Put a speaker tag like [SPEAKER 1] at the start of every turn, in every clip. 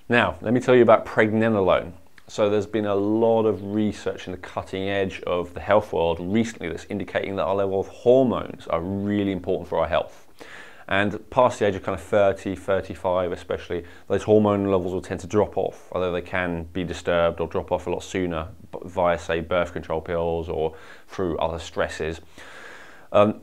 [SPEAKER 1] Now, let me tell you about pregnenolone. So there's been a lot of research in the cutting edge of the health world recently that's indicating that our level of hormones are really important for our health. And past the age of kind of 30, 35 especially, those hormone levels will tend to drop off, although they can be disturbed or drop off a lot sooner via, say, birth control pills or through other stresses.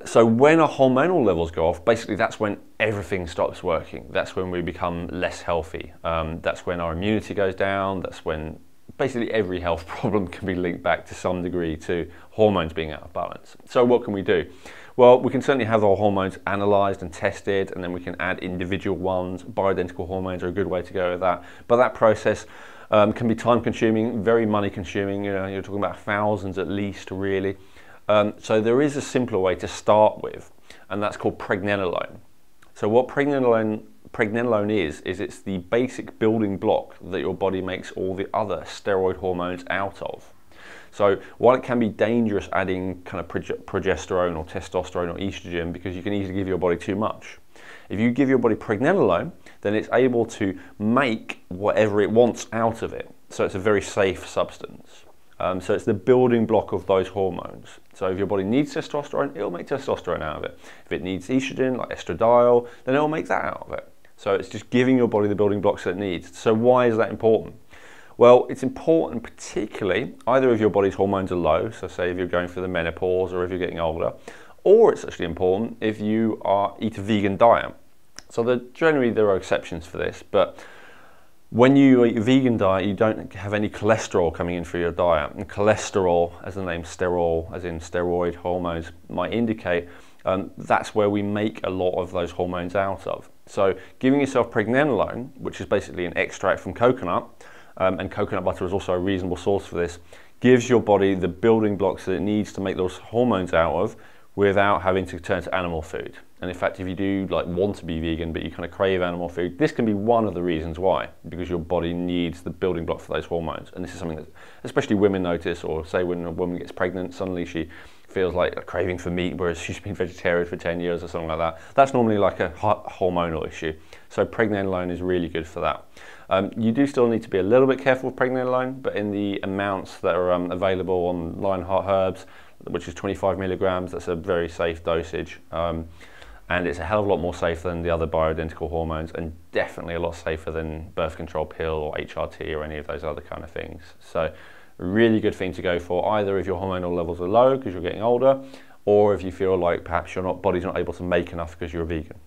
[SPEAKER 1] So when our hormonal levels go off, basically that's when everything stops working. That's when we become less healthy. That's when our immunity goes down. That's when basically every health problem can be linked back to some degree to hormones being out of balance. So what can we do? Well, we can certainly have our hormones analysed and tested, and then we can add individual ones. Bioidentical hormones are a good way to go with that. But that process can be time consuming, very money consuming. You know, you're talking about thousands at least, really. So there is a simpler way to start with, and that's called pregnenolone. So what pregnenolone is it's the basic building block that your body makes all the other steroid hormones out of. So while it can be dangerous adding kind of progesterone or testosterone or estrogen, because you can easily give your body too much, if you give your body pregnenolone, then it's able to make whatever it wants out of it. So it's a very safe substance. So it's the building block of those hormones. So if your body needs testosterone, it'll make testosterone out of it. If it needs estrogen, like estradiol, then it'll make that out of it. So it's just giving your body the building blocks that it needs. So why is that important? Well, it's important particularly either if your body's hormones are low, so say if you're going through the menopause or if you're getting older, or it's actually important if you eat a vegan diet. So generally there are exceptions for this, but when you eat a vegan diet, you don't have any cholesterol coming in through your diet. And cholesterol, as the name sterol, as in steroid hormones, might indicate, that's where we make a lot of those hormones out of. So giving yourself pregnenolone, which is basically an extract from coconut, and coconut butter is also a reasonable source for this, gives your body the building blocks that it needs to make those hormones out of without having to turn to animal food. And in fact, if you do want to be vegan but you kind of crave animal food, this can be one of the reasons why, because your body needs the building block for those hormones. And this is something that especially women notice, or say when a woman gets pregnant, suddenly she feels like a craving for meat, whereas she's been vegetarian for 10 years or something like that. That's normally like a hormonal issue. So pregnenolone is really good for that. You do still need to be a little bit careful with pregnenolone, but in the amounts that are available on Lionheart Herbs, which is 25 milligrams, that's a very safe dosage. And it's a hell of a lot more safe than the other bioidentical hormones, and definitely a lot safer than birth control pill or HRT or any of those other kind of things. So a really good thing to go for, either if your hormonal levels are low because you're getting older, or if you feel like perhaps your body's not able to make enough because you're a vegan.